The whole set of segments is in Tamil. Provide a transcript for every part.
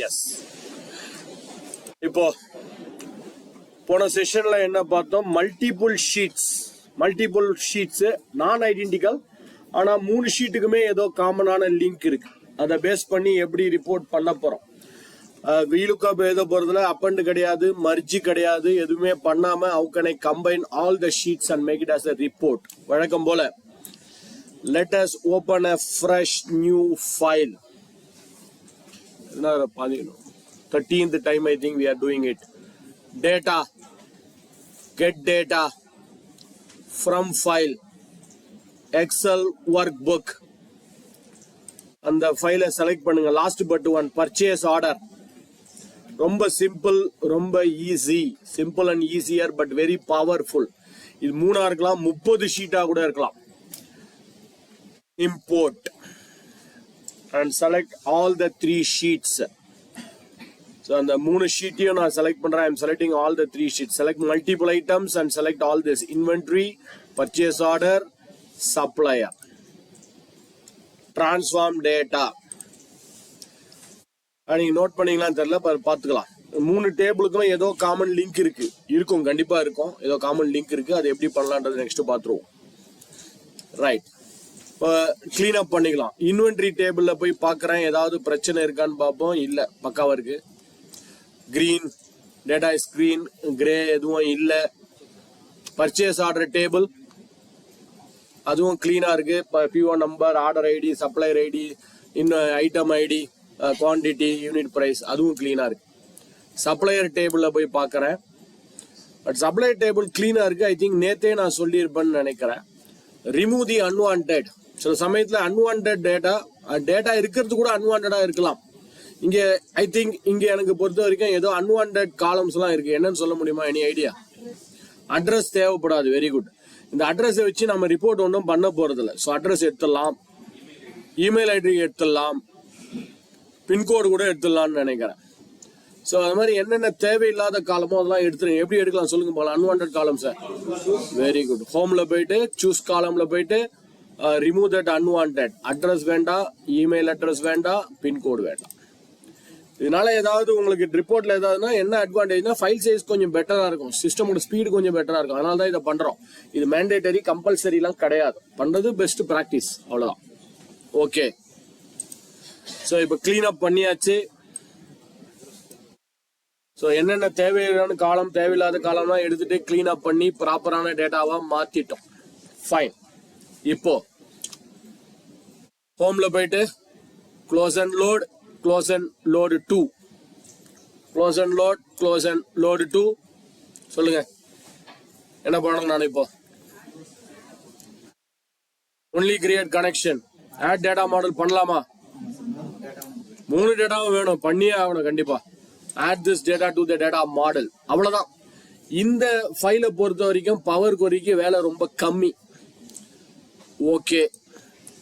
எஸ். இப்போ போன செஷன்ல என்ன பார்த்தோம்? மல்டிபிள் ஷீட்ஸ் நான் ஐடென்டிக்கல், ஆனா 3 ஷீட்டுக்குமே ஏதோ காமனான லிங்க் இருக்கு. அதை பேஸ் பண்ணி எப்படி ரிப்போர்ட் பண்ண போறோம். வீலுக்கப் எழுத போறதுல அப்பண்ட் கிடையாது, மர்ஜி கிடையாது, எதுவுமே பண்ணாம how can I combine all the sheets and make it as a report. வழக்கம் போல let us open a fresh new file. 13th time I think we are doing it. Data, get data from file, Excel workbook. அந்த ஃபைலை செலக்ட் பண்ணுங்க. Last but one, purchase order. ரொம்ப சிம்பிள், ரொம்ப easy. Simple and easier but very powerful. இது 3 இருக்கலாம், 30 ஷீட்டா கூட இருக்கலாம். Import and select all the 3 sheets. So அந்த 3 ஷீட்டையும் நான் செலக்ட் பண்றேன். I am selecting all the 3 sheets. Select multiple items and select all this. Inventory, purchase order, supplier, transform data. நீங்க நோட் பண்ணீங்களான்னு தெரியல, பார்த்துக்கலாம். 3 டேபிளுக்கும் ஏதோ காமன் லிங்க் இருக்கும், கண்டிப்பா இருக்கும். ஏதோ காமன் லிங்க் இருக்கு. அது எப்படி பண்ணலான்றது நெக்ஸ்ட் பார்த்துருவோம். ரைட், இப்போ கிளீன் அப் பண்ணிக்கலாம். இன்வென்ட்ரி டேபிள்ல போய் பார்க்குறேன், ஏதாவது பிரச்சனை இருக்கான்னு பார்ப்போம். இல்லை, பக்காவா இருக்கு. Green data is green, grey எதுவும் இல்லை. பர்ச்சேஸ் ஆர்டர் டேபிள் அதுவும் கிளீனா இருக்கு. PO number, order ID, supplier ID, இன்னும் item ID, quantity, unit price அதுவும் கிளீனா இருக்கு. சப்ளையர் டேபிள்ல போய் பார்க்கறேன், பட் சப்ளையர் டேபிள் கிளீனா இருக்கு. ஐ திங்க் நேத்தே நான் சொல்லியிருப்பேன்னு நினைக்கிறேன். ரிமூவ் தி அன்வான்டட். சில சமயத்துல அன்வான்டட் டேட்டா இருக்கிறது கூட அன்வான்டா இருக்கலாம். இங்க ஐ திங்க் இங்க எனக்கு பொறுத்த வரைக்கும் ஏதோ அன்வான்டட் காலம்ஸ் எல்லாம் இருக்கு. என்னன்னு சொல்ல முடியுமா? Any idea? அட்ரஸ் தேவைப்படாது. Very good. இந்த அட்ரஸை வச்சு நம்ம ரிப்போர்ட் ஒன்றும் பண்ண போறது இல்லை. ஸோ அட்ரஸ் எடுத்துடலாம், இமெயில் ஐடி எடுத்துடலாம், பின்கோடு கூட எடுத்துடலாம்னு நினைக்கிறேன். ஸோ அது மாதிரி என்னென்ன தேவையில்லாத காலமோ அதெல்லாம் எடுத்துருங்க. எப்படி எடுக்கலாம் சொல்லுங்க போகலாம்? அன்வான்டட் காலம் சார். Very good. ஹோம்ல போயிட்டு சூஸ் காலம்ல போயிட்டு ரிமூவ் தட் அன்வான்டட். அட்ரஸ் வேண்டாம், இமெயில் அட்ரஸ் வேண்டாம், பின்கோடு வேண்டாம். இதனால ஏதாவது உங்களுக்கு ரிப்போர்ட்ல ஏதாவதுன்னா என்ன அட்வான்டேஜ்னா ஃபைல் சைஸ் கொஞ்சம் பெட்டரா இருக்கும், சிஸ்டமோட ஸ்பீடு கொஞ்சம் பெட்டரா இருக்கும். அதனால தான் இதை பண்றோம். இது மேண்டேட்டரி, கம்பல்சரி எல்லாம் கிடையாது. பண்றது பெஸ்ட் பிராக்டிஸ், அவ்வளவுதான். ஓகே, ஸோ இப்போ கிளீன் அப் பண்ணியாச்சு. ஸோ என்னென்ன தேவையான காலம், தேவையில்லாத காலம்லாம் எடுத்துட்டு கிளீன் அப் பண்ணி ப்ராப்பரான டேட்டாவா மாத்திட்டோம். ஃபைன். இப்போ ஹோம்ல போயிட்டு close and load, close and load 2, close and load 2. சொல்லுங்க என்ன பண்ணணும்? நான் இப்போ only create connection, add data model பண்ணலாமா? 3 டேட்டாவும் வேணும், பண்ணியே ஆகணும் கண்டிப்பா. add this data to the data model. அவ்வளவுதான். இந்த ஃபைலை பொறுத்த வரைக்கும் பவர் கொரிக்கு வேலை ரொம்ப கம்மி. ஓகே,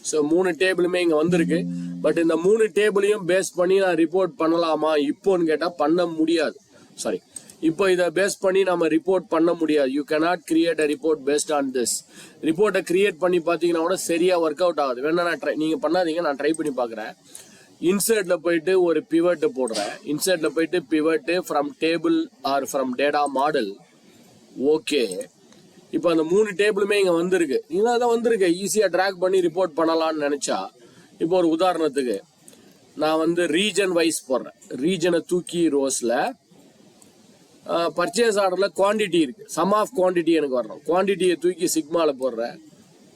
ஸோ 3 டேபிளுமே இங்க வந்திருக்கு. பட் இந்த 3 டேபிளையும் பேஸ் பண்ணி நான் ரிப்போர்ட் பண்ணலாமா இப்போன்னு கேட்டா பண்ண முடியாது. சாரி, இப்போ இதை பேஸ் பண்ணி நம்ம ரிப்போர்ட் பண்ண முடியாது. You cannot create a report based on this. ரிப்போர்ட்டை கிரியேட் பண்ணி பார்த்தீங்கன்னா கூட சரியா ஒர்க் அவுட் ஆகுது. வேணா நான் நீங்க பண்ணாதீங்க, நான் ட்ரை பண்ணி பார்க்குறேன். இன்சர்ட்ல போயிட்டு ஒரு பிவட் போடுறேன். இன்சர்ட்ல போயிட்டு pivot from table or from data model. Okay, இப்போ அந்த 3 டேபிளுமே இங்க வந்திருக்கு. இதான் வந்திருக்கு. ஈஸியா டிராக் பண்ணி ரிப்போர்ட் பண்ணலாம்னு நினைச்சா, இப்போ ஒரு உதாரணத்துக்கு நான் ரீஜன் வைஸ் போடுறேன். ரீஜனை தூக்கி ரோஸ்ல பர்ச்சேஸ் ஆர்டர்ல குவான்டிட்டி இருக்கு, சம் ஆஃப் குவான்டிட்டி எனக்கு வரணும். குவான்டிட்டியை தூக்கி சிக்மால போடுறேன்.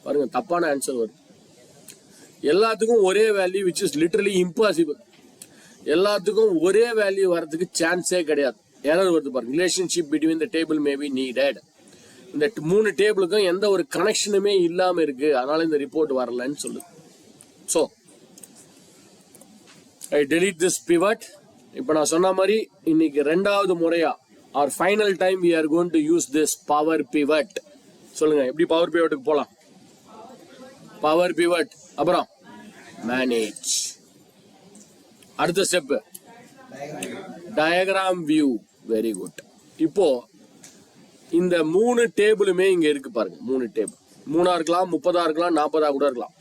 பாருங்க, தப்பான ஆன்சர் வருது. எல்லாத்துக்கும் ஒரே value, which is literally impossible. எல்லாத்துக்கும் ஒரே வேல்யூ வரதுக்கு சான்ஸே கிடையாது. எரர் வருது பாருங்க. Relationship between the table may be needed. இந்த 3 டேபிளுக்கும் எந்த ஒரு கனெக்ஷனுமே இல்லாம இருக்கு, அதனால இந்த ரிப்போர்ட் வரலன்னு சொல்லுது. So I delete this pivot. இப்போ நான் சொன்ன மாதிரி இன்னைக்கு 2வது முறையா or final time we are going to use this power pivot. சொல்லுங்க எப்படி பவர் பிவட்டுக்கு போலாம்? பவர் பிவட், அப்புறம் மேனேஜ். அடுத்த step diagram view. Very good. இப்போ இந்த 3 டேபிளுமே இங்க இருக்கு பாருங்க. 3 டேபிள் 3 இருக்கலாம், 30 இருக்கலாம், 40 கூட இருக்கலாம்.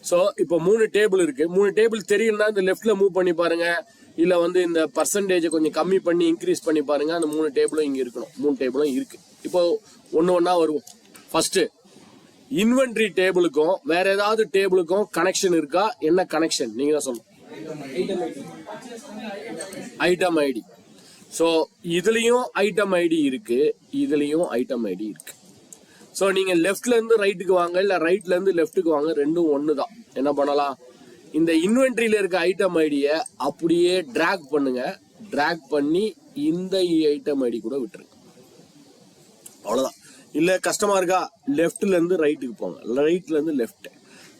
ஸோ இப்போ 3 டேபிள் இருக்கு. 3 டேபிள் தெரியலன்னா இந்த லெஃப்ட்ல மூவ் பண்ணி பாருங்க, இல்ல வந்து இந்த பர்சன்டேஜை கொஞ்சம் கம்மி பண்ணி இன்க்ரீஸ் பண்ணி பாருங்க. அந்த 3 டேபிளும் இங்க இருக்கணும். 3 டேபிளும் இருக்கு. இப்போ ஒன்னு ஒன்னா வருவோம். ஃபர்ஸ்ட் இன்வென்ட்ரி டேபிளுக்கும் வேற ஏதாவது டேபிளுக்கும் கனெக்ஷன் இருக்கா? என்ன கனெக்ஷன் நீங்க தான் சொல்லணும். Item ID. ஸோ இதுலயும் ஐட்டம் ஐடி இருக்கு, இதுலயும் ஐட்டம் ஐடி இருக்கு. ஸோ நீங்க லெஃப்ட்ல இருந்து ரைட்டுக்கு வாங்க, இல்ல ரைட்ல இருந்து லெஃப்ட்டுக்கு வாங்க, ரெண்டும் ஒன்று தான். என்ன பண்ணலாம், இந்த இன்வென்ட்ரியில இருக்க ஐட்டம் ஐடியை அப்படியே டிராக் பண்ணுங்க. டிராக் பண்ணி இந்த ஐட்டம் ஐடி கூட விட்டுருங்க. அவ்வளவுதான். இல்ல கஷ்டமா இருக்கா, லெஃப்ட்ல இருந்து ரைட்டுக்கு போங்க, ரைட்ல இருந்து லெஃப்ட்.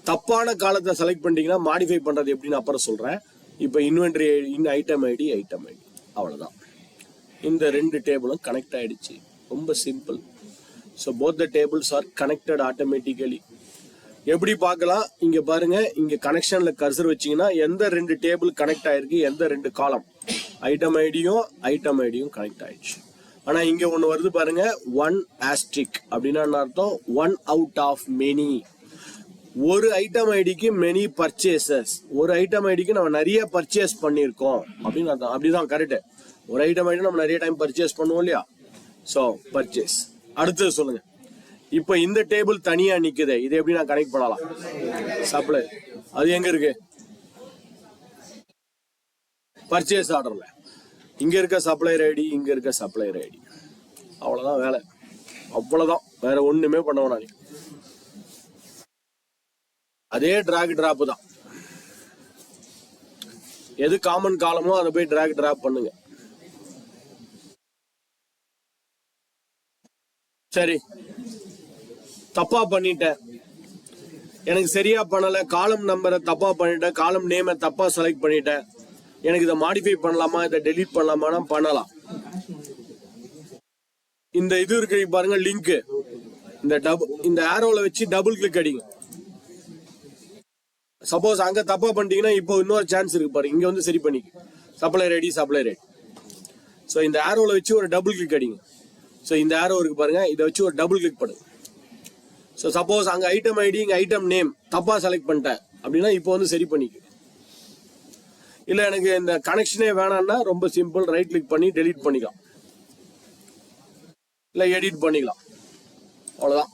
தப்பான காலத்தை செலக்ட் பண்ணிட்டீங்கன்னா மாடிஃபை பண்றது எப்படின்னு அப்புறம் சொல்றேன். இப்போ இன்வென்ட்ரி ஐட்டம் ஐடி அவ்வளவுதான். இந்த 2 டேபிளும் கனெக்ட் ஆயிடுச்சு. ரொம்ப simple. So both the tables R connected automatically. எப்படி பார்க்கலாம், இங்க பாருங்க, இங்க கனெக்ஷன்ல கர்சர் வச்சீங்கன்னா எந்த 2 டேபிள் கனெக்ட் ஆயிருக்கு, எந்த 2 காலம் ஐட்டம் ஐடியும் கனெக்ட் ஆயிடுச்சு. ஆனா இங்க ஒண்ணு வருது பாருங்க, 1 asterisk அப்படின்னா என்ன அர்த்தம், 1 out of many. ஒரு ஐட்டம் ஐடிக்கு மெனி பர்ச்சேசஸ். ஒரு ஐட்டம் ஐடிக்கு நம்ம நிறைய பர்ச்சேஸ் பண்ணிருக்கோம் அப்படின்னு அர்த்தம். அப்படிதான் கரெக்ட். ஒரு ஐட்டம் ஐடி நம்ம நிறைய டைம் பர்ச்சேஸ் பண்ணுவோம் இல்லையா? So purchase. அடுத்தது சொல்லுங்க. இப்ப இந்த டேபிள் தனியா நிக்குது, இதை எப்படி நான் கனெக்ட் பண்ணலாம்? சப்ளை. அது எங்க இருக்கு? பர்ச்சேஸ் ஆர்டர்ல. இங்க இருக்க சப்ளையர் ஐடி, இங்க இருக்க சப்ளையர் ஐடி. அவ்வளவுதான் வேலை. அவ்வளவுதான், வேற ஒண்ணுமே பண்ண வேணாம். அதே டிராக் டிராப் தான். எது காமன் காலமோ அதை போய் டிராக் டிராப் பண்ணுங்க. சரி, தப்பா பண்ணிட்டேன், எனக்கு சரியா பண்ணல, காலம் நம்பரை தப்பா பண்ணிட்டேன், காலம் நேமை தப்பா செலக்ட் பண்ணிட்டேன், எனக்கு இதை மாடிஃபை பண்ணலாமா, இதை டெலீட் பண்ணலாமா? பண்ணலாம். இந்த இது இருக்கு பாருங்க, லிங்க். இந்த ஆரோல வச்சு டபுள் கிளிக் அடிங்க. சப்போஸ் அங்க தப்பா பண்ணிட்டீங்கன்னா இப்போ இன்னொரு சான்ஸ் இருக்கு பாருங்க, இங்க வந்து சரி பண்ணிக்க. Supplier ID. ஸோ இந்த ஆரோல வச்சு ஒரு டபுள் கிளிக் அடிங்க. ஸோ இந்த ஆரோ இருக்கு பாருங்க, இதை வச்சு ஒரு டபுள் கிளிக் பண்ணுங்க. ஸோ சப்போஸ் அங்க ஐட்டம் ஐடி, இங்க ஐட்டம் நேம் தப்பா செலக்ட் பண்ணிட்டேன் அப்படின்னா இப்போ வந்து சரி பண்ணிக்க. இல்ல எனக்கு இந்த கனெக்ஷனே வேணாம்னா ரொம்ப சிம்பிள், ரைட் கிளிக் பண்ணி டெலீட் பண்ணிக்கலாம், இல்ல எடிட் பண்ணிக்கலாம். அவ்வளவுதான்.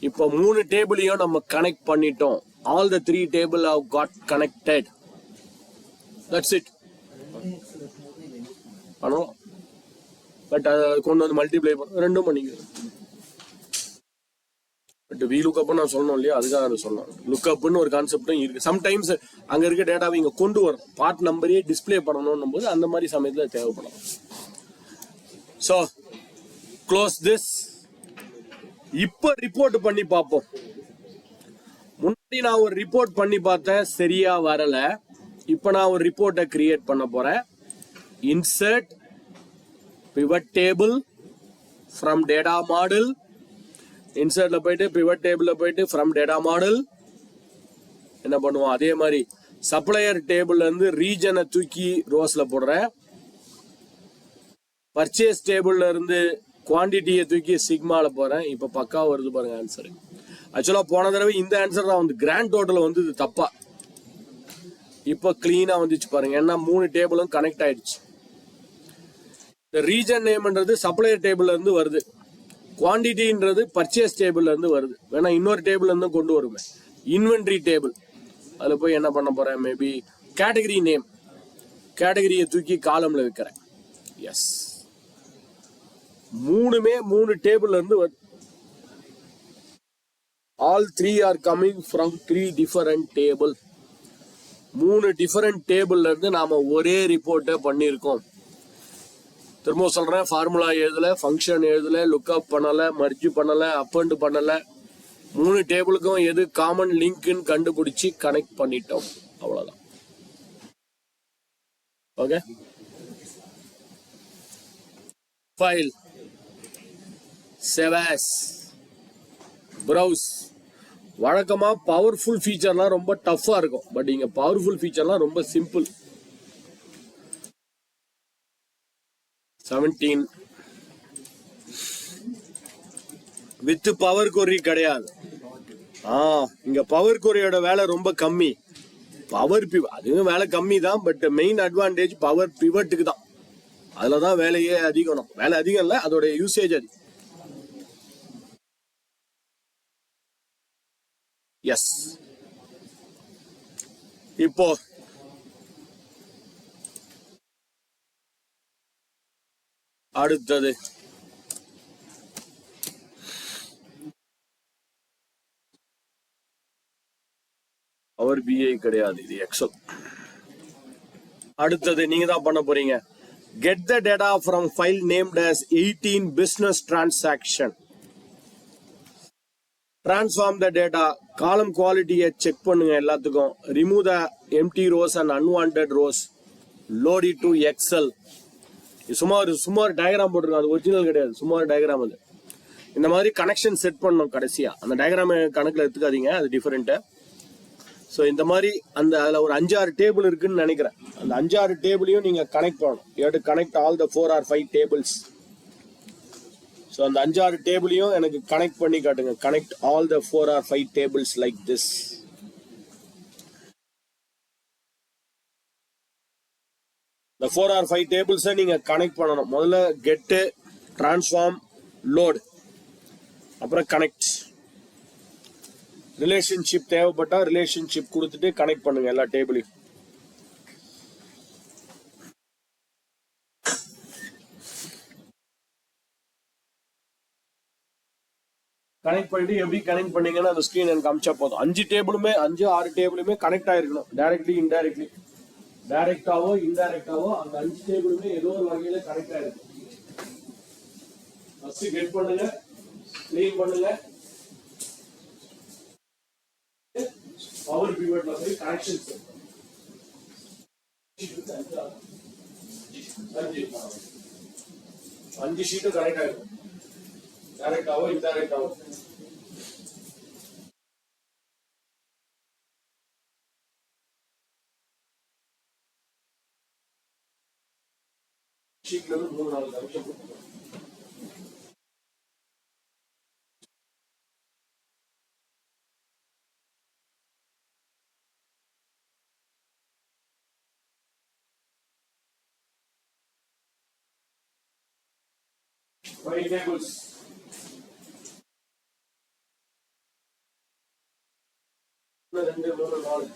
இப்போ 3 டேபிளையும் நம்ம கனெக்ட் பண்ணிட்டோம். All the 3 table have got connected. That's it. பண்ணலாம். பட் கொண்டு வந்து மல்டிப்ளை ரெண்டும் பண்ணிக்க. பட் வி லுக்அப் நான் சொல்லணும் இல்லையா, அதுக்காக அதை சொல்லணும். லுக்அப்னு ஒரு கான்செப்டும் இருக்கு. சம்டைம்ஸ் அங்க இருக்க டேட்டாவை இங்க கொண்டு வரும், பார்ட் நம்பரையே டிஸ்பிளே பண்ணணும் போது அந்த மாதிரி சமயத்துல தேவைப்படும். So close this. இப்ப ரிப்போர்ட் பண்ணி பார்ப்போம். முன்னாடி நான் ஒரு ரிப்போர்ட் பண்ணி பார்த்தேன், சரியா வரல. இப்ப நான் ஒரு ரிப்போர்ட்டை கிரியேட் பண்ண போறேன். Insert pivot table from data model. இன்சர்ட்ல போயிட்டு பிவட் டேபிள்ல போயிட்டு from data model என்ன பண்ணுவோம், அதே மாதிரி சப்ளையர் டேபிள்ல இருந்து ரீஜனை தூக்கி ரோஸ்ல போடுறேன். பர்ச்சேஸ் டேபிள்ல இருந்து குவான்டிட்டியை தூக்கி சிக்மால போறேன். இப்ப பக்கா வருது பாருங்க ஆன்சர். ஆக்சுவலா போன தடவை இந்த ஆன்சர் தான் வந்து கிராண்ட் டோட்டல் வந்து தப்பா. இப்ப கிளீனா வந்துச்சு பாருங்க, ஏன்னா 3 டேபிளும் கனெக்ட் ஆயிடுச்சு. ரீஜன் நேம்ன்றது சப்ளையர் டேபிள்ல இருந்து வருது, குவான்டிட்டின்றது பர்ச்சேஸ் டேபிள்ல இருந்து வருது. வேணா இன்னொரு டேபிள்ல இருந்து கொண்டு வருமே, இன்வென்ட்ரி டேபிள். அதுல போய் என்ன பண்ண போறேன், மேபி கேட்டகரி நேம், கேட்டகரியை தூக்கி காலம்ல வைக்கிறேன். எஸ், 3 டேபிள்ல இருந்து வருது. All 3 are coming from 3 different table. 3 different டேபிள்ல இருந்து நாம ஒரே ரிப்போர்ட்டை பண்ணியிருக்கோம். திரும்ப சொல்றேன், ஃபார்முலா எழுதல, ஃபங்க்ஷன் எழுதல, லுக்அப் பண்ணல, மர்ஜ் பண்ணல, அப்பண்ட் பண்ணல. 3 டேபிளுக்கும் எது காமன் லிங்க்னு கண்டுபிடிச்சு கனெக்ட் பண்ணிட்டோம். அவ்வளவுதான். Okay, file, save as, browse. வழக்கமா பவர்ஃபுல் ஃபீச்சர்லாம் ரொம்ப டஃபா இருக்கும், பட் இங்க பவர்ஃபுல் ஃபீச்சர்லாம் ரொம்ப சிம்பிள். 17 வித் பவர் கொரி கிடையாது. இங்க பவர் கொரியோட வேலை ரொம்ப கம்மி. பவர் பிவட் அதுவும் வேலை கம்மி தான், பட் மெயின் அட்வான்டேஜ் பவர் பிவட்டுக்கு தான். அதுலதான் வேலையே அதிகம். வேலை அதிகம் இல்ல, அதோட யூசேஜ் அதிகம். எஸ். இப்போ அடுத்தது பவர் பிஐ கிடையாது, இது எக்ஸல். அடுத்தது நீங்க தான் பண்ண போறீங்க. Get the data from file named as 18 business transaction. Transform the data. Column quality check பண்ணுங்க எல்லாத்துக்கும். Remove the empty rows and unwanted rows. Load it to Excel. சும்மா டயக்ராம் போட்டிருக்கோம், அது ஒரிஜினல் கிடையாது, சும்மா டயக்ராம். அது இந்த மாதிரி கனெக்ஷன் செட் பண்ணணும் கடைசியா. அந்த டயக்ராம் கணக்குல எடுத்துக்காதீங்க, அது டிஃபரெண்ட். ஸோ இந்த மாதிரி அதில் ஒரு 5-6 டேபிள் இருக்குன்னு நினைக்கிறேன். அந்த 5-6 டேபிளையும் நீங்கள் கனெக்ட் பண்ணணும். You have to connect all the 4 or 5 tables. So அந்த 5-6 டேபிளையும் எனக்கு கனெக்ட் பண்ணி காட்டுங்க. Connect all the 4 or 5 tables like this. இந்த 4 or 5 டேபிள்ஸை நீங்கள் கனெக்ட் பண்ணணும். முதல்ல கெட்டு, டிரான்ஸ்ஃபார்ம், லோடு, அப்புறம் கனெக்ட். ரிலேஷன்ஷிப் தேவைப்பட்டா ரிலேஷன்ஷிப் கொடுத்துட்டு கனெக்ட் பண்ணுங்க எல்லா டேபிளையும். கனெக்ட் பண்ணிட்டு எப்படி கனெக்ட் பண்ணீங்கன்னு அந்த ஸ்கிரீன் எனக்கு காமிச்சா போதும். 5 டேபிளுமே 5-6 டேபிளுமே கனெக்ட் ஆயிருக்கணும். டைரக்ட்லி இன்டைரக்ட்லி, டைரக்டாவோ இன்டைரக்டாவோ அந்த 5 டேபிளுமே ஏதோ ஒரு வகையில கனெக்ட் ஆயிருக்கும். ஃபர்ஸ்ட் கெட் பண்ணுங்க, கிளீன் பண்ணுங்க, பவர் பிவட்ல போய் கனெக்ஷன்ஸ் 5 ஷீட்டும் கனெக்ட் ஆயிருக்கும். டைரக்டாவோ இன்டைரக்டாவோ. ஷீட்ல 3-4 கனெக்ஷன். Five tables. ரெண்டு மூணு நாலு.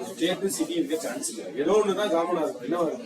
ஸ்டேட் சிட்டி இருக்க சான்ஸ் இல்லை. ஏதோ ஒண்ணுதான் காமனா இருக்கும். என்ன வரும்?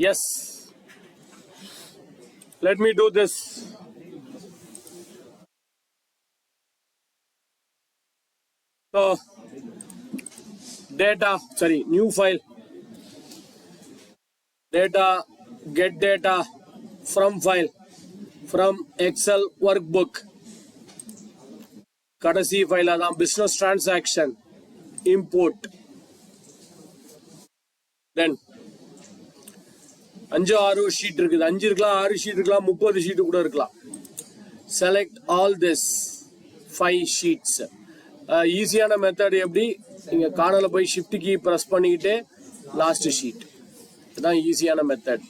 Yes. Let me do this. So, new file. Data, get data from file, from Excel workbook. Kadasi file adhaan business transaction, import. Then, 5-6 sheet இருக்குது. 5 இருக்கலாம், 6 sheet இருக்கலாம், 30 sheet கூட இருக்கலாம். Select all this 5 sheets. ஈஸியான மெத்தட் எப்படி? நீங்க கார்னர்ல போய் ஷிஃப்ட் கீ பிரஸ் பண்ணிக்கிட்டே லாஸ்ட் ஷீட். இதுதான் ஈஸியான method.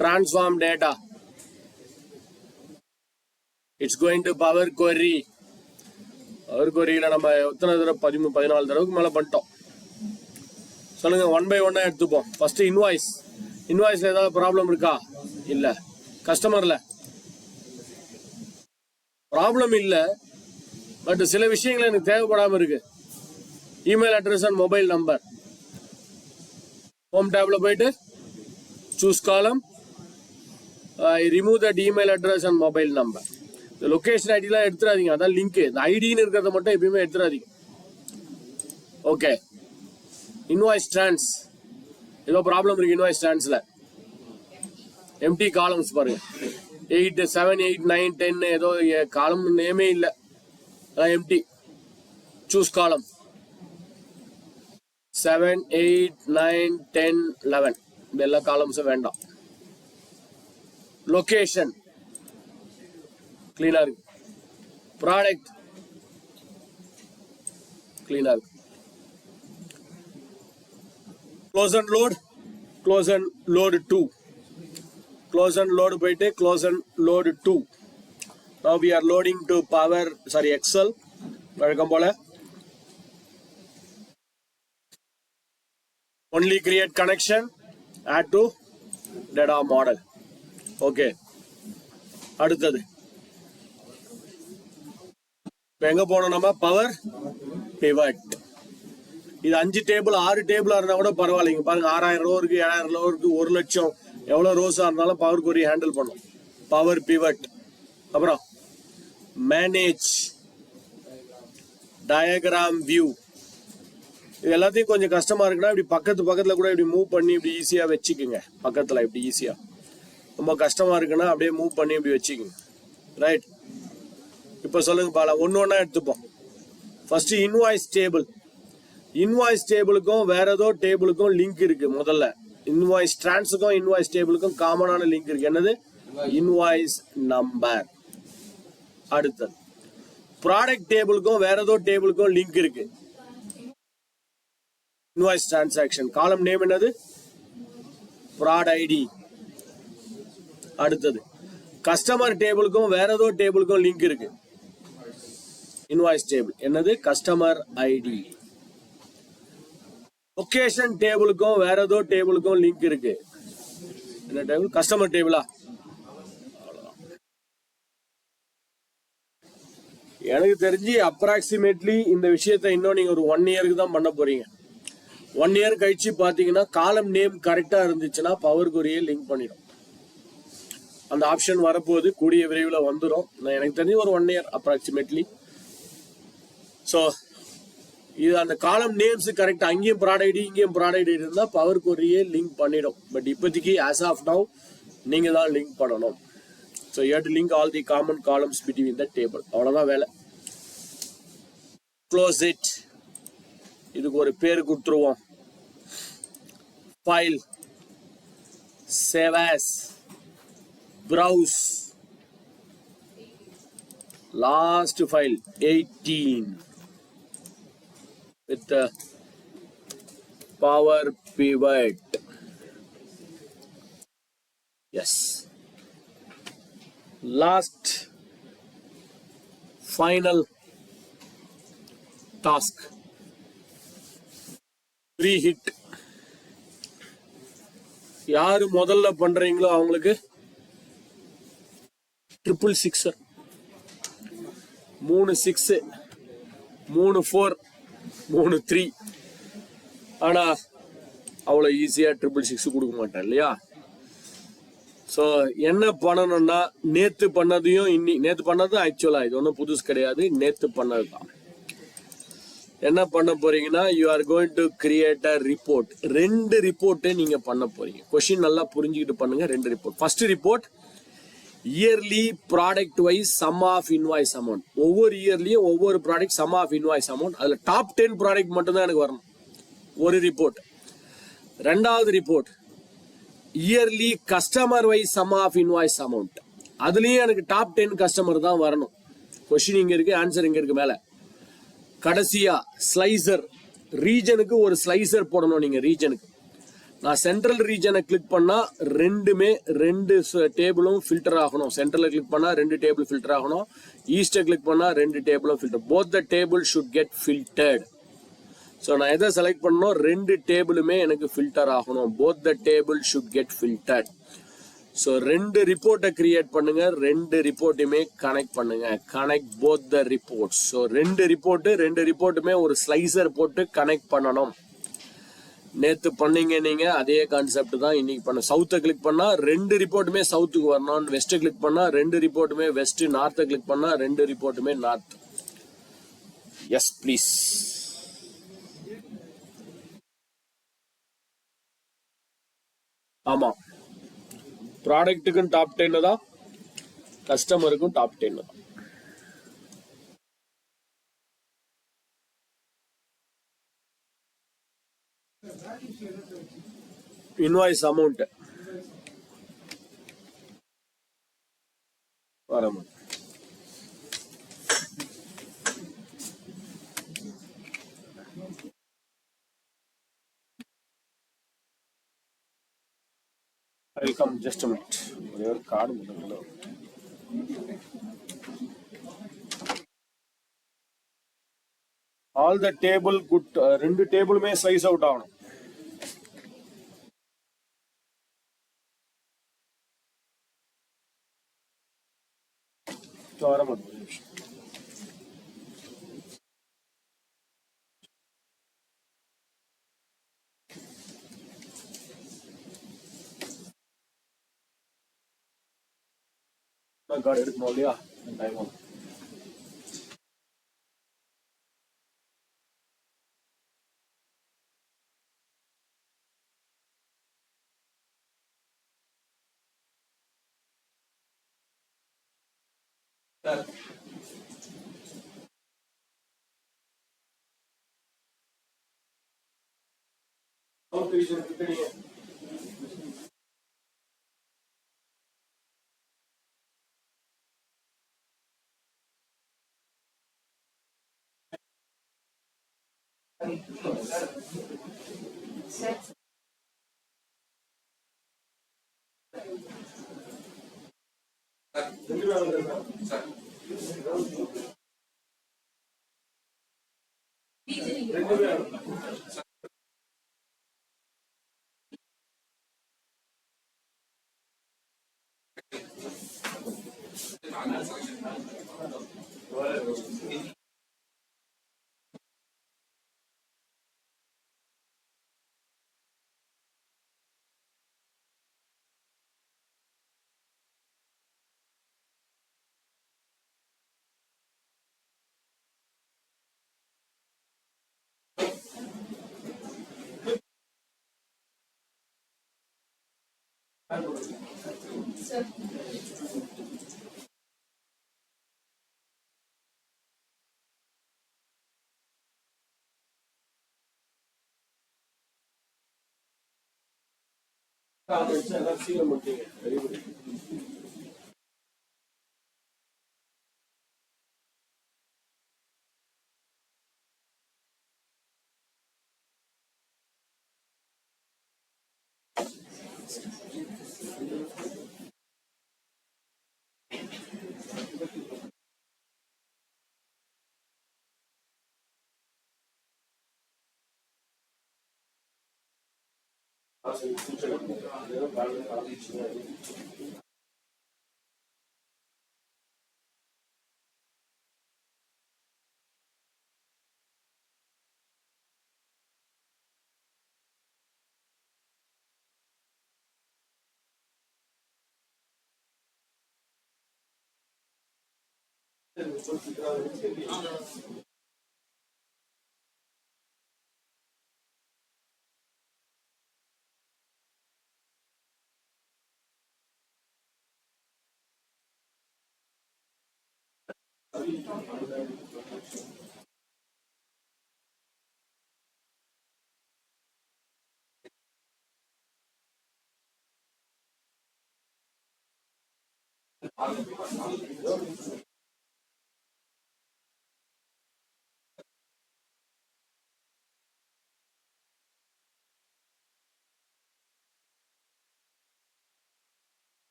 Transform data. It's going to Power Query. Power Queryல நம்ம எத்தனை தடவை 13-14 தடவைக்கு மேல பண்ணிட்டோம். சொல்லுங்க, 1 by 1 எடுத்துப்போம். ஃபர்ஸ்ட் இன்வாய்ஸ்ல ஏதாவது ப்ராப்ளம் இருக்கா? இல்ல. கஸ்டமர்ல ப்ராப்ளம் இல்ல, பட் சில விஷயங்கள் எனக்கு தேவைப்படாம இருக்கு. Email address and mobile number. Home டேப்ல போயிட்டு choose column, I remove that email address and mobile number. இந்த லொகேஷன் ஐடிலாம் எடுத்துடாதீங்க, அதான் லிங்க். இந்த ஐடின்னு இருக்கிறத மட்டும் எப்பயுமே எடுத்துடாதீங்க. ஓகே. இன்வாய்ஸ் ட்ரான்ஸ், ஏதோ ப்ராப்ளம் இருக்கு இன்வாய்ஸ் ட்ரான்ஸ்ல. எம்டி காலம்ஸ் பாருங்க, 8, 7, 8, 9, 10 ஏதோ காலம் நேமே இல்லை, அதான் எம்டி. சூஸ் காலம் 7, 8, 9, 10, 11 இந்த எல்லா காலம்ஸும் வேண்டாம். லொகேஷன் கிளீனா இருக்கு. ப்ராடக்ட் கிளீனா இருக்கு. Close and load, close and load 2, close and load போயிட்டு close and load 2. Now we are loading to Excel. வழக்கம் போல only create connection, add to data model. Okay. அடுத்தது எங்க போனோம் நம்ம? Power pivot. இது 5 டேபிள் 6 டேபிளா இருந்தா கூட பரவாயில்லைங்க. பாருங்க, 6000 ரோ இருக்கு, 7000 ரோ இருக்கு, 1 லட்சம் எவ்வளவு ரோஸா இருந்தாலும் பவர் கொரி ஹேண்டில் பண்ணும். Power pivot. அப்புறம் மேனேஜ், டயக்ராம் வியூ. இது எல்லாத்தையும் கொஞ்சம் கஷ்டமா இருக்குன்னா இப்படி பக்கத்துல கூட இப்படி மூவ் பண்ணி இப்படி ஈஸியா வச்சுக்குங்க. பக்கத்துல இப்படி ஈஸியா. ரொம்ப கஷ்டமா இருக்குன்னா அப்படியே மூவ் பண்ணி இப்படி வச்சுக்கோங்க. ரைட். இப்ப சொல்லுங்க பாலா, ஒன்னா எடுத்துப்போம். First invoice table. இன்வாய்ஸ் டேபிளுக்கும் வேற ஏதோ டேபிளுக்கும் லிங்க் இருக்கு. முதல்ல இன்வாய்ஸ் டிரான்ஸுக்கும் இன்வாய்ஸ் டேபிளுக்கும் காமனான லிங்க் இருக்கு. என்னது? Invoice number. அடுத்தது ப்ராடக்ட் டேபிளுக்கும் வேற ஏதோ டேபிளுக்கும் லிங்க் இருக்கு. இன்வாய்ஸ் டிரான்சாக்ஷன் காலம் நேம் என்னது? Prod ID. அடுத்தது கஸ்டமர் டேபிளுக்கும் வேற ஏதோ டேபிளுக்கும் லிங்க் இருக்கு. இன்வாய்ஸ் டேபிள் என்னது? Customer ID. லொகேஷன் டேபிளுக்கும் வேற ஏதோ டேபிளுக்கும் லிங்க் இருக்கு. என்ன டேபிள்? கஸ்டமர் டேபிளா? எனக்கு தெரிஞ்சு அப்ராக்சிமேட்லி இந்த விஷயத்தை இன்னும் நீங்க ஒரு 1 இயருக்கு தான் பண்ண போறீங்க. 1 இயர் கழிச்சு பாத்தீங்கன்னா காலம் நேம் கரெக்டா இருந்துச்சுன்னா பவர் கொரியை லிங்க் பண்ணிடும். அந்த ஆப்ஷன் வரப்போகுது, கூடிய விரைவில் வந்துடும். எனக்கு தெரிஞ்சு ஒரு 1 இயர் அப்ராக்சிமேட்லி. ஸோ இது அந்த காலம் நேம்ஸ் கரெக்ட், அங்கேயும் ப்ராடக்ட் ஐடி இங்கேயும் ப்ராடக்ட் ஐடி இருந்தா பவர் கொரியே லிங்க் பண்ணிடும். பட் இப்போதைக்கு ஆஸ் ஆஃப் நவ் நீங்க தான் லிங்க் பண்ணணும். So you have to link all the common columns between the table. அவ்வளவுதான் வேலை. Close it. இதுக்கு ஒரு பேர் கொடுத்துருவோம். File, save as, browse, last file 18 with the power pivot. Yes, last final task, pre-hit. யாரு முதல்ல பண்றீங்களோ அவங்களுக்கு 666, 3 6, 3 4, 3 3. ஆனா அவ்வளவு ஈஸியா 666 கொடுக்க மாட்டேன் இல்லையா? ஸோ என்ன பண்ணணும்னா நேத்து பண்ணதையும் நேத்து பண்ணது ஆக்சுவலா இது ஒன்றும் புதுசு கிடையாது, நேத்து பண்ணது தான். என்ன பண்ண போறீங்கன்னா you are going to create a report. 2 ரிப்போர்ட்டை நீங்க பண்ண போறீங்க. கொஸ்டின் நல்லா புரிஞ்சுக்கிட்டு பண்ணுங்க. 2 report. First report yearly product wise sum of invoice amount. ஒவ்வொரு இயர்லயும் ஒவ்வொரு product sum of invoice amount. அதுல டாப் 10 ப்ராடக்ட் மட்டும் தான் எனக்கு வரணும். ஒரு ரிப்போர்ட். 2வது report yearly customer wise sum of invoice amount. அதுலயும் எனக்கு டாப் 10 கஸ்டமர் தான் வரணும். கொஸ்டின் இங்க இருக்கு, ஆன்சர் இங்க இருக்கு மேல. கடைசியா ஸ்லைசர், ரீஜனுக்கு ஒரு ஸ்லைசர் போடணும். நீங்க ரீஜனுக்கு நான் சென்ட்ரல் ரீஜனை கிளிக் பண்ணா 2 டேபிளும் ஃபில்டர் ஆகணும். சென்ட்ரல்ல கிளிக் பண்ணா 2 டேபிள் ஃபில்டர் ஆகணும். ஈஸ்ட கிளிக் பண்ணா 2 டேபிளும் filter. Both the table should get filtered. So நான் எதை செலக்ட் பண்ணணும்? 2 டேபிளுமே எனக்கு ஃபில்டர் ஆகணும். Both the table should get filtered. So 2 ரிப்போர்ட்டை கிரியேட் பண்ணுங்க, 2 ரிப்போர்ட்டையுமே கனெக்ட் பண்ணுங்க. Connect both the reports. So 2 ரிப்போர்ட்டுமே ஒரு ஸ்லைசர் போட்டு கனெக்ட் பண்ணணும். நேத்து பண்ணீங்க நீங்க, அதே கான்செப்ட் தான் இன்னைக்கு பண்ண. சவுத்தை கிளிக் பண்ணா 2 ரிப்போர்ட்டுமே சவுத்துக்கு வரணும். வெஸ்ட் கிளிக் பண்ணா 2 ரிப்போர்ட்டுமே வெஸ்ட். நார்த்தை கிளிக் பண்ணா 2 ரிப்போர்ட்டுமே நார்த். Yes please. ஆமா, ப்ராடக்ட்டுக்கும் டாப் 10 தான், கஸ்டமருக்கும் டாப் 10 தான். இன்வாய்ஸ் அமௌண்ட் வரணும். வெல்கம். ஜஸ்ட் மினிட், ஒரே ஒரு கார்டு முதல்ல. All the table good. 2 டேபிளுமே ஸ்லைஸ் அவுட் ஆகணும். வர மாட்டேங்குது. கார்டு எடுக்கணும் இல்லையா? டைம் ஆகும். சீக்கிரம் பண்ணிட்டீங்க. Very good.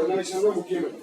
கனெக்ஷன் தான் முக்கியம்.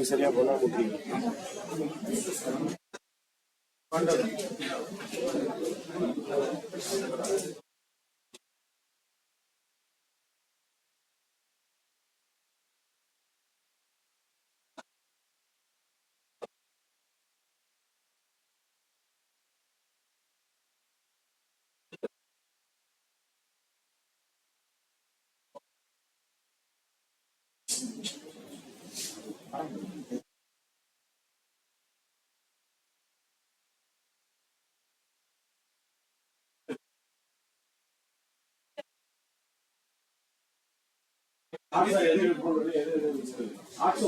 சரியா பண்ண முடியும்.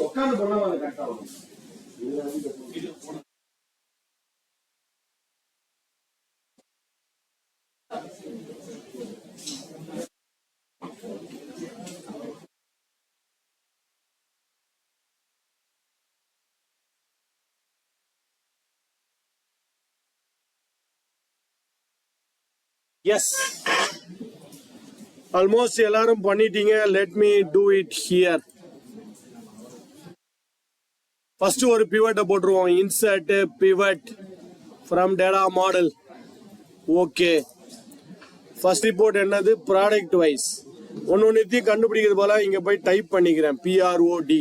உட்காந்து பண்ண கரெக்டா வரும். எஸ், ஆல்மோஸ்ட் எல்லாரும் பண்ணிட்டீங்க. Let me do it here. First ஒரு பிவட்டை போட்டுருவோம். Insert pivot from data model. Okay, first report என்னது? Product wise. ஒன்னொன்னையும் கண்டுபிடிக்கிறது போல இங்க போய் டைப் பண்ணிக்கிறேன். PROD,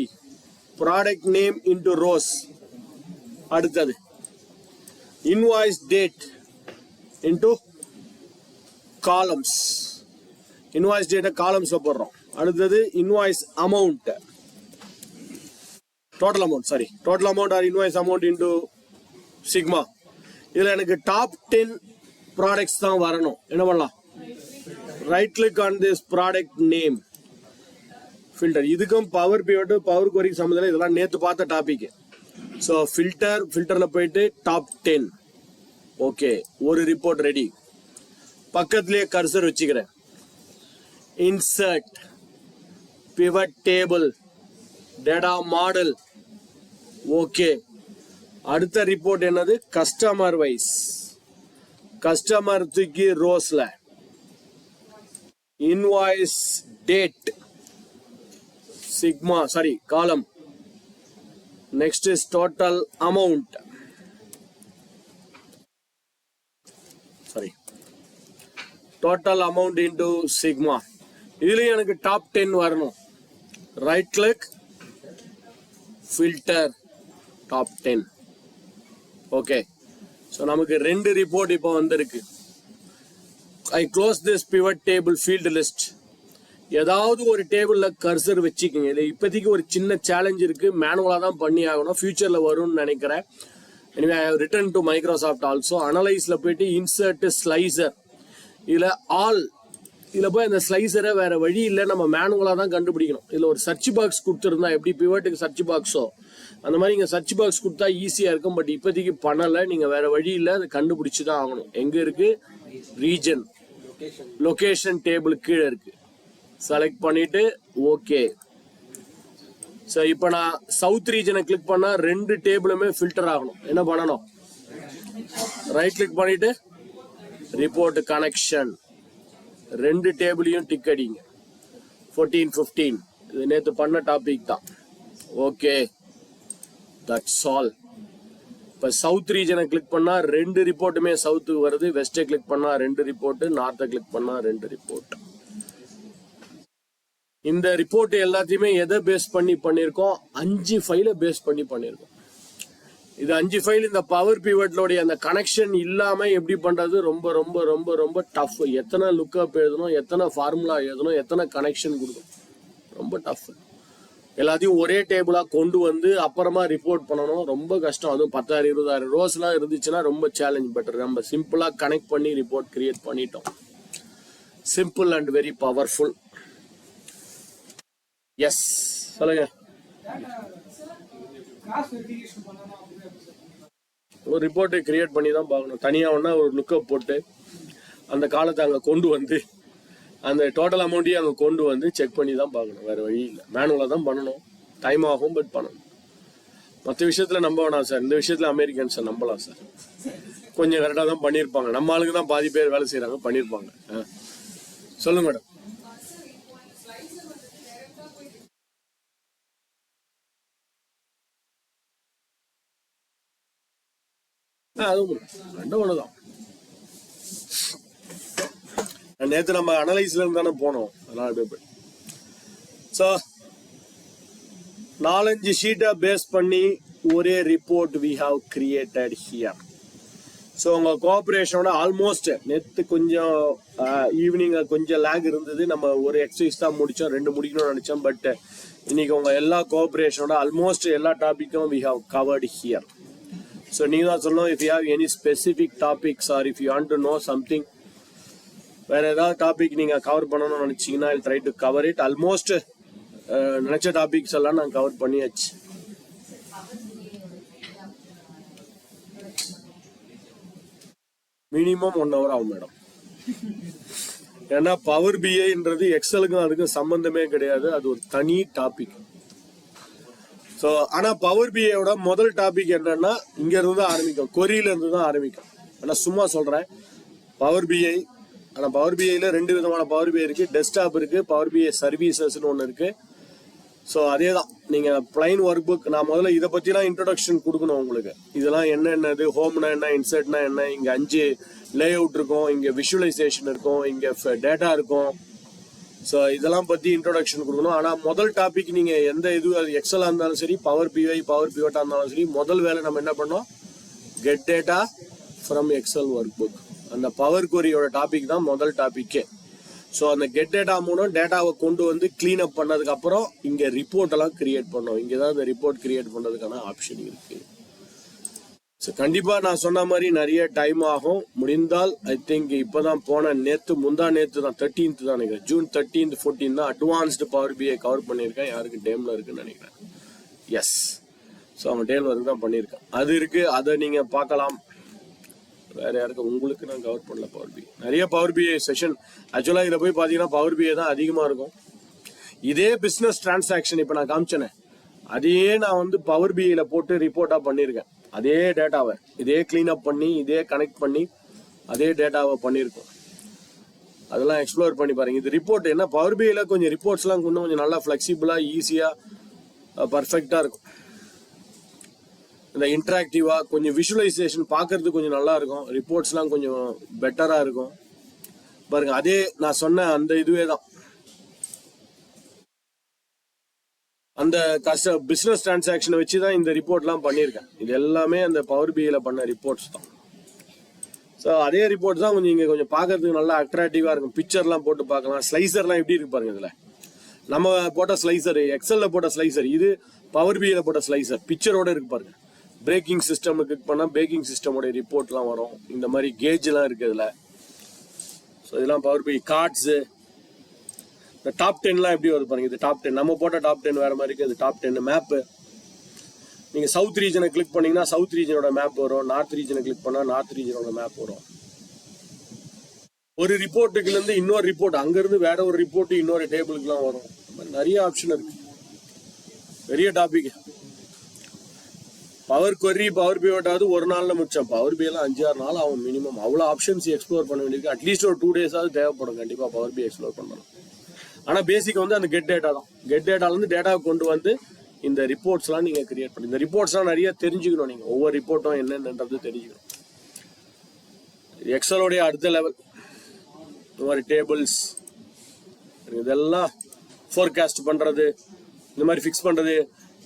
product name into rows. அடுத்தது invoice date into columns. Invoice டேட்டை காலம்ஸ்ல போடுறோம். அடுத்தது invoice amount, total amount, sorry total amount or invoice amount into sigma. இதுல எனக்கு டாப் 10 ப்ராடக்ட்ஸ் தான் வரணும். என்ன பண்ணலாம்? Right click on this product name, filter. இதுக்கும் பவர் பிவட் பவர் குவரி சம்மந்தம், இதெல்லாம் நேற்று பார்த்த டாபிக். ஸோ ஃபில்டர்ல போயிட்டு டாப் 10. ஓகே, ஒரு ரிப்போர்ட் ரெடி. பக்கத்திலேயே கர்சர் வச்சுக்கிறேன். Insert pivot table data model. Okay, அடுத்த ரிப்போர்ட் என்னது? Customer wise. கஸ்டமர் தூக்கி ரோஸ்ல. invoice date sigma, sorry, column. Next is total amount, sorry, total amount into sigma. இதுல எனக்கு top 10 வரணும். Right click, filter top 10. Okay, so நமக்கு ரெண்டு ரிப்போர்ட் இப்போ வந்திருக்கு. I close this pivot table field list. ஏதாவது ஒரு டேபிள்ல கர்சர் வச்சுக்கோங்க. இல்லை இப்போதைக்கு ஒரு சின்ன சேலஞ்ச் இருக்கு, மேனுவலாக தான் பண்ணி ஆகணும், ஃபியூச்சர்ல வரும்னு நினைக்கிறேன். anyway I have returned to Microsoft also. அனலைஸ்ல போயிட்டு இன்சர்ட் ஸ்லைசர், இதில் ஆல், இதில் போய் அந்த ஸ்லைசரை வேற வழி இல்லை, நம்ம மேனுவலாக தான் கண்டுபிடிக்கணும். இதில் ஒரு சர்ச் பாக்ஸ் கொடுத்துருந்தா எப்படி பிவட்டுக்கு சர்ச் பாக்ஸோ அந்த மாதிரி இங்கே சர்ச் பாக்ஸ் கொடுத்தா ஈஸியாக இருக்கும். பட் இப்போதைக்கு பண்ணலை, நீங்கள் வேற வழி இல்லை, அதை கண்டுபிடிச்சி தான் ஆகணும். எங்கே இருக்கு? ரீஜன் லொகேஷன் டேபிள் கீழே இருக்கு. செலக்ட் பண்ணிட்டு ஓகே. ஸோ இப்போ நான் சவுத் ரீஜனை கிளிக் பண்ணா ரெண்டு டேபிளுமே ஃபில்டர் ஆகணும். என்ன பண்ணணும்? ரைட் கிளிக் பண்ணிட்டு ரிப்போர்ட் கனெக்ஷன், ரெண்டு டேபிளையும் டிக் அடிங்க. 14, 15 இது நேற்று பண்ண டாபிக் தான். Okay, that's all. இப்போ சவுத் ரீஜனை கிளிக் பண்ணா ரெண்டு ரிப்போர்ட்டுமே சவுத்துக்கு வருது. வெஸ்டை கிளிக் பண்ணா ரெண்டு ரிப்போர்ட், நார்த்தை கிளிக் பண்ணா ரெண்டு ரிப்போர்ட். இந்த ரிப்போர்ட் எல்லாத்தையுமே எதை பேஸ் பண்ணி பண்ணியிருக்கோம்? 5 ஃபைலை பேஸ் பண்ணி பண்ணியிருக்கோம். இது 5 ஃபைல் இந்த பவர் பிவட்லோடைய அந்த கனெக்ஷன் இல்லாம எப்படி பண்றது ரொம்ப ரொம்ப ரொம்ப ரொம்ப டஃப். எத்தனை லுக்கப் எழுதணும், எத்தனை ஃபார்முலா எழுதணும், எத்தனை கனெக்ஷன் கொடுக்கணும், ரொம்ப டஃப். எல்லாத்தையும் ஒரே டேபிளா கொண்டு வந்து அப்புறமா ரிப்போர்ட் பண்ணணும், ரொம்ப கஷ்டம். அதுவும் 10,000 20,000 ரோஸ்லாம் இருந்துச்சுன்னா ரொம்ப சேலஞ்ச். பெட்டர் நம்ம சிம்பிளா கனெக்ட் பண்ணி ரிப்போர்ட் கிரியேட் பண்ணிட்டோம். Simple and very powerful. Yes, சொல்லுங்க. ஒரு ரிப்போர்ட்டை கிரியேட் பண்ணி தான் பார்க்கணும். தனியாக ஒன்றா ஒரு லுக்கப் போட்டு அந்த காலத்தை அங்கே கொண்டு வந்து அந்த டோட்டல் அமௌண்ட்டையும் அங்கே கொண்டு வந்து செக் பண்ணி தான் பார்க்கணும். வேறு வழி இல்லை, மேனுவலாக தான் பண்ணணும். டைம் ஆகும், பட் பண்ணணும். மற்ற விஷயத்தில் நம்ப வேணாம் சார், இந்த விஷயத்தில் அமெரிக்கன்ஸை நம்பலாம் சார். கொஞ்சம் கரெக்டாக தான் பண்ணியிருப்பாங்க. நம்ம ஆளுக்கு தான் பாதி பேர் வேலை செய்கிறாங்க, பண்ணியிருப்பாங்க. சொல்லுங்க மேடம். அதுவும் ரெண்டும் ஒண்ணுதான். நேற்று நம்ம அனலைஸ்ல இருந்து தானே போனோம், அதனால ஸோ 4-5 ஷீட்டை பேஸ் பண்ணி ஒரே report we have created here. So உங்கள் கோஆப்ரேஷனோட ஆல்மோஸ்ட் நேற்று கொஞ்சம் ஈவினிங் கொஞ்சம் லேக் இருந்தது. நம்ம ஒரு எக்ஸசைஸ் தான் முடித்தோம், 2 முடிக்கணும்னு நினச்சோம். பட் இன்னைக்கு உங்கள் எல்லா கோஆப்ரேஷனோட ஆல்மோஸ்ட் எல்லா டாப்பிக்கும் we have covered here. So நீங்கள் தான் சொல்லணும், if you have any specific topics or if you want to know something, வேற ஏதாவது டாபிக் நீங்கள் கவர் பண்ணணும்னு நினச்சிங்கன்னா I try to cover it. Almost நினச்ச டாபிக்ஸ் எல்லாம் நான் கவர் பண்ணியாச்சு. மினிமம் 1 hour ஆகும் மேடம். ஏன்னா பவர் பிஐன்றது எக்ஸலுக்கும் அதுக்கும் சம்பந்தமே கிடையாது, அது ஒரு தனி டாபிக். ஸோ ஆனால் பவர் பிஐயோட முதல் டாபிக் என்னன்னா இங்க இருந்து தான் ஆரம்பிக்கும், கொரியில இருந்து தான் ஆரம்பிக்கும். ஆனால் சும்மா சொல்றேன் பவர் பிஐ. ஆனால் பவர் பிஐல 2 விதமான பவர் பிஐ இருக்கு. டெஸ்க்டாப் இருக்கு, பவர் பிஐ சர்வீசஸ்ன்னு ஒன்று இருக்கு. ஸோ அதே தான் நீங்கள் பிளைன் ஒர்க் புக். நான் முதல்ல இதை பற்றிலாம் இன்ட்ரடக்ஷன் கொடுக்கணும் உங்களுக்கு. இதெல்லாம் என்னென்னது, ஹோம்னா என்ன, இன்சர்ட்னா என்ன, இங்கே 5 லே அவுட் இருக்கும், இங்கே விஷுவலைசேஷன் இருக்கும், இங்கே டேட்டா இருக்கும். ஸோ இதெல்லாம் பற்றி இன்ட்ரொடக்ஷன் கொடுக்கணும். ஆனால் முதல் டாபிக் நீங்கள் எந்த இது எக்ஸலாக இருந்தாலும் சரி, பவர் பிஐ பவர் பிவட்டாக இருந்தாலும் சரி, முதல் வேலை நம்ம என்ன பண்ணோம்? Get data from Excel workbook. அந்த பவர் கொரியோட டாபிக் தான் முதல் டாபிக்கே. ஸோ அந்த கெட் டேட்டா மூலம் டேட்டாவை கொண்டு வந்து கிளீன் அப் பண்ணதுக்கு அப்புறம் இங்கே ரிப்போர்ட் எல்லாம் கிரியேட் பண்ணோம். இங்கே தான் இந்த ரிப்போர்ட் கிரியேட் பண்ணுறதுக்கான ஆப்ஷன் இருக்கு. ஸோ கண்டிப்பாக நான் சொன்ன மாதிரி நிறைய டைம் ஆகும். முடிந்தால் ஐ திங்க் இப்போ தான் போன முந்தா நேற்று தான் 13th தான் நினைக்கிறேன், June 13th 14 தான் அட்வான்ஸ்டு பவர் பிஐ கவர் பண்ணியிருக்கேன். யாருக்கு டேமில் இருக்குன்னு நினைக்கிறேன். எஸ், ஸோ அவங்க டேல் ஒர்க் தான் பண்ணியிருக்கேன். அது இருக்கு, அதை நீங்கள் பார்க்கலாம். வேற யாருக்கு உங்களுக்கு நான் கவர் பண்ணல பவர் பிஐ. நிறைய பவர் பிஐ செஷன் ஆக்சுவலாக இதில் போய் பார்த்தீங்கன்னா பவர் பிஐ தான் அதிகமாக இருக்கும். இதே பிஸ்னஸ் டிரான்சாக்ஷன் இப்போ நான் காமிச்சேனே, அதையே நான் வந்து பவர் பிஐல போட்டு ரிப்போர்ட்டாக பண்ணியிருக்கேன். அதே டேட்டாவை இதே கிளீன் அப் பண்ணி இதே கனெக்ட் பண்ணி அதே டேட்டாவை பண்ணியிருக்கோம். அதெல்லாம் எக்ஸ்ப்ளோர் பண்ணி பாருங்க. இது ரிப்போர்ட் என்ன பவர் பிஐல கொஞ்சம் ரிப்போர்ட்ஸ்லாம் கொஞ்சம் நல்லா ஃப்ளெக்சிபிளா ஈஸியா பர்ஃபெக்டா இருக்கும். இந்த இன்டராக்டிவா கொஞ்சம் விஷுவலைசேஷன் பார்க்கறதுக்கு கொஞ்சம் நல்லா இருக்கும். ரிப்போர்ட்ஸ்லாம் கொஞ்சம் பெட்டரா இருக்கும் பாருங்க. அதே நான் சொன்ன அந்த இதுவே தான் அந்த பிசினஸ் டிரான்சாக்ஷனை வச்சு தான் இந்த ரிப்போர்ட்லாம் பண்ணியிருக்கேன். இது எல்லாமே அந்த பவர் பிஐல பண்ண ரிப்போர்ட்ஸ் தான். ஸோ அதே ரிப்போர்ட் தான் கொஞ்சம் இங்கே கொஞ்சம் பார்க்கறதுக்கு நல்லா அட்ராக்டிவாக இருக்கும். பிக்சர்லாம் போட்டு பார்க்கலாம். ஸ்லைசர்லாம் எப்படி இருக்கு பாருங்க. இதில் நம்ம போட்ட ஸ்லைசர், எக்ஸல்ல போட்ட ஸ்லைசர், இது பவர் பிஐல போட்ட ஸ்லைசர் பிக்சரோட இருக்கு பாருங்க. பிரேக்கிங் சிஸ்டம் கிளிக் பண்ணால் பிரேக்கிங் சிஸ்டமோட ரிப்போர்ட்லாம் வரும். இந்த மாதிரி கேஜ்லாம் இருக்கு இதில். ஸோ இதெல்லாம் பவர் பிஐ கார்ட்ஸு. இந்த டாப் 10லாம் எப்படி வருது பாருங்க. இது டாப் 10, நம்ம போட்ட டாப் 10 வேற மாதிரி இருக்கு. இது டாப் 10 மேப்பு. நீங்க சவுத் ரீஜனை கிளிக் பண்ணீங்கன்னா சவுத் ரீஜனோட மேப் வரும். நார்த் ரீஜனை கிளிக் பண்ணா நார்த் ரீஜனோட மேப் வரும். ஒரு ரிப்போர்ட்டுக்குல இருந்து இன்னொரு ரிப்போர்ட், அங்க இருந்து வேற ஒரு ரிப்போர்ட் இன்னொரு டேபிளுக்குலாம் வரும். நிறைய ஆப்ஷன் இருக்கு. பெரிய டாபிக். பவர் கொரி பவர் பிவோட்டாவது ஒரு நாள்ல முடிச்சோம். பவர் பி எல்லாம் 5-6 நாள் ஆகும் மினிமம். அவ்வளவு ஆப்ஷன்ஸ் எக்ஸ்ப்ளோர் பண்ண வேண்டியிருக்கு. அட்லீஸ்ட் ஒரு 2 டேஸாவது தேவைப்படும் கண்டிப்பா பவர் பி எக்ஸ்ப்ளோர் பண்ணணும். ஆனா பேசிக் வந்து அந்த கெட் டேட்டா தான். கெட் டேட்டால இருந்து டேட்டா கொண்டு வந்து இந்த ரிப்போர்ட்ஸ்லாம் நீங்க கிரியேட் பண்ணி, இந்த ரிப்போர்ட்ஸ்லாம் நிறைய தெரிஞ்சுக்கணும். நீங்க ஒவ்வொரு ரிப்போர்ட்டும் என்னன்றது தெரிஞ்சுக்கணும். எக்ஸலோடைய அடுத்த லெவல் இந்த மாதிரி டேபிள்ஸ், இதெல்லாம் ஃபோர்காஸ்ட் பண்றது, இந்த மாதிரி ஃபிக்ஸ் பண்றது.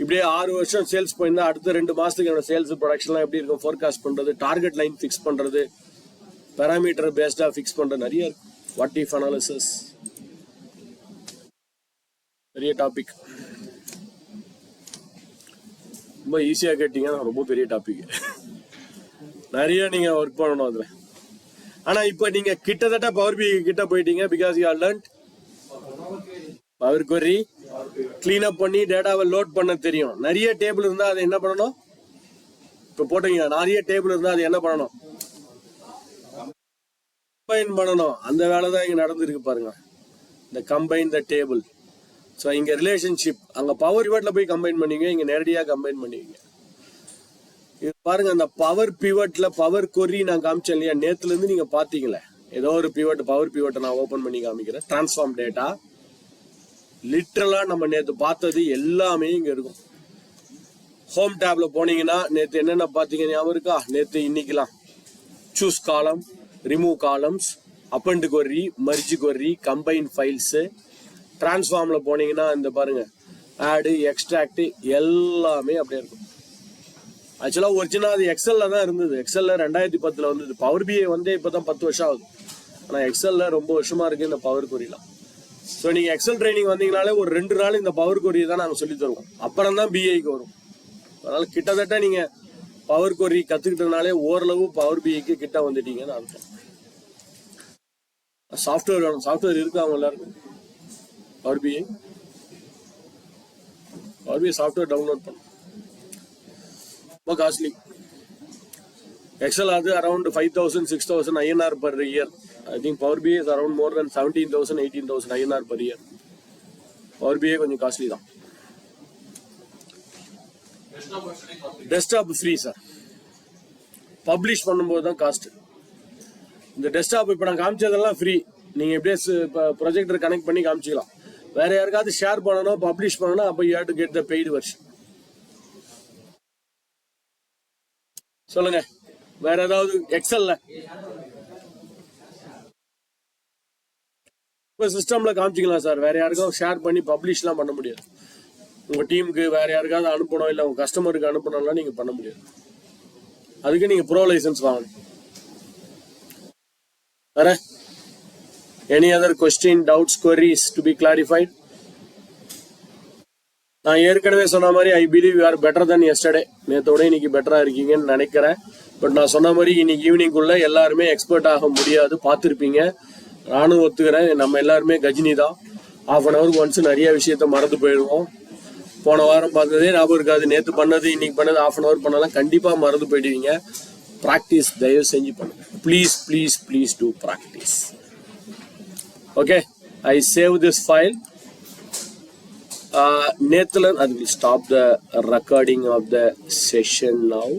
இப்படியே 6 வருஷம் சேல்ஸ் போயிருந்தா அடுத்த 2 மாசத்துக்கு என்னோட சேல்ஸ் ப்ரொடக்ஷன்லாம் எப்படி இருக்கும் ஃபோர்காஸ்ட் பண்றது, டார்கெட் லைன் ஃபிக்ஸ் பண்றது, பேராமீட்டர் பேஸ்டா ஃபிக்ஸ் பண்றது நிறைய இருக்கு. வாட் இஃப் அனாலிசிஸ் பெரிய டாபிக். ரொம்ப ஈஸியா கேட்டீங்க, ரொம்ப பெரிய டாபிக். நிறைய நீங்க ஒர்க் பண்ணணும் அதுல. ஆனா இப்ப நீங்க கிட்டத்தட்ட பவர் பி கிட்ட போயிட்டீங்க. Because you are learned power query clean up பண்ணி டேட்டாவை லோட் பண்ண தெரியும். நிறைய டேபிள் இருந்தா அதை என்ன பண்ணணும்? இப்ப போட்டீங்க நிறைய டேபிள் இருந்தா அது என்ன பண்ணணும்? கம்பைன் பண்ணணும். அந்த வேலை தான் இங்க நடந்துருக்கு பாருங்க. இந்த கம்பைன் த டேபிள். ஸோ இங்க ரிலேஷன்ஷிப் அங்க பவர் பிவட்ல போய் கம்பைன் பண்ணுவீங்க, இங்க நேரடியாக கம்பைன் பண்ணுவீங்க. இது பாருங்க, அந்த பவர் பிவட்ல பவர் கொரி நான் காமிச்சேன் இல்லையா, நேத்துல இருந்து நீங்க பாத்தீங்களே ஏதோ ஒரு பிவட், பவர் பிவட்டை நான் ஓபன் பண்ணி காமிக்கிறேன். டிரான்ஸ்ஃபார்ம் டேட்டா லிட்டரலா நம்ம நேத்து பார்த்தது எல்லாமே இங்க இருக்கும். ஹோம் டேப்ல போனீங்கன்னா நேத்து என்னென்ன பாத்தீங்க ஞாபகம் இருக்கா? நேத்து இன்னைக்கெல்லாம் சூஸ் காலம், ரிமூவ் காலம்ஸ், அப்பண்ட் கொரி, மர்ஜ் கொரி, கம்பைன் ஃபைல்ஸ். டிரான்ஸ்ஃபார்ம்ல போனீங்கன்னா இந்த பாருங்க ஆடு, எக்ஸ்ட்ராக்ட் எல்லாமே அப்படியே இருக்கும். ஆக்சுவலா ஒரிஜினல் அது எக்ஸல்ல தான் இருந்தது. எக்ஸல்ல 2010 வந்தது. பவர் பிஐ வந்து இப்பதான் 10 வருஷம் ஆகுது. ஆனா எக்ஸல்ல ரொம்ப வருஷமா இருக்கு இந்த பவர் கொரிலாம். ஸோ நீங்க எக்ஸல் ட்ரைனிங் வந்தீங்கனாலே ஒரு 2 நாள் இந்த பவர் கொரியை தான் நாங்க சொல்லி தருவோம். அப்புறம் தான் பிஐக்கு வரும். அதனால கிட்டத்தட்ட நீங்க பவர் கொரி கத்துக்கிட்டதுனாலே ஓரளவு பவர் பிஐக்கு கிட்ட வந்துட்டீங்கன்னு அர்த்தம். சாஃப்ட்வேர் வேணும். சாஃப்ட்வேர் இருக்கு அவங்க எல்லாருக்கும். பவர் பிஐ சாஃப்ட்வேர் டவுன்லோட் பண்ணும். ரொம்ப காஸ்ட்லி. எக்ஸல் அது around 5,000 6,000 INR per year. I think Power BI is around more than 17,000 18,000 INR per year. Power BI கொஞ்சம் காஸ்ட்லி தான். Desktop free sir. பப்ளிஷ் பண்ணும்போது தான் காஸ்ட். இந்த டெஸ்க்டாப் இப்போ நான் காமிச்சதெல்லாம் ஃப்ரீ. நீங்க எப்படியே ப்ரொஜெக்டர் கனெக்ட் பண்ணி காமிச்சிக்கலாம். வேற யாருக்காவது ஷேர் பண்ணணும், பப்ளிஷ் பண்ணணும், அப்போ you have to get the paid version. சொல்லுங்க வேற ஏதாவது எக்ஸல்ல சிஸ்டம்ல காமிச்சிக்கலாம் சார். வேற யாருக்காவது ஷேர் பண்ணி பப்ளிஷ்லாம் பண்ண முடியாது. உங்க டீமுக்கு வேற யாருக்காவது அனுப்பணும், இல்ல உங்க கஸ்டமருக்கு அனுப்பணும்லாம் நீங்க பண்ண முடியாது. அதுக்கு நீங்க ப்ரோ லைசன்ஸ் வாங்கணும். வேற any other question, doubts, queries to be clarified? நான் ஏற்கனவே சொன்ன மாதிரி I believe you are better than yesterday. நேத்தோட இன்னைக்கு பெட்டரா இருக்கீங்கன்னு நினைக்கிறேன். பட் நான் சொன்ன மாதிரி இன்னைக்கு ஈவினிங்குள்ள எல்லாருமே எக்ஸ்பர்ட் ஆக முடியாது, பார்த்துருப்பீங்க. நானும் ஒத்துக்கிறேன். நம்ம எல்லாருமே கஜினி தான். ½ an hour ஒன்ஸ் நிறைய விஷயத்த மறந்து போயிடுவோம். போன வாரம் பார்த்ததே ஞாபகம் இருக்காது. நேற்று பண்ணது இன்னைக்கு பண்ணது ½ an hour பண்ணலாம் கண்டிப்பா மறந்து போயிடுவீங்க. ப்ராக்டிஸ் தயவு செஞ்சு பண்ணுங்க. Please please please do practice. Okay, I save this file. Nathan, I will stop the recording of the session now.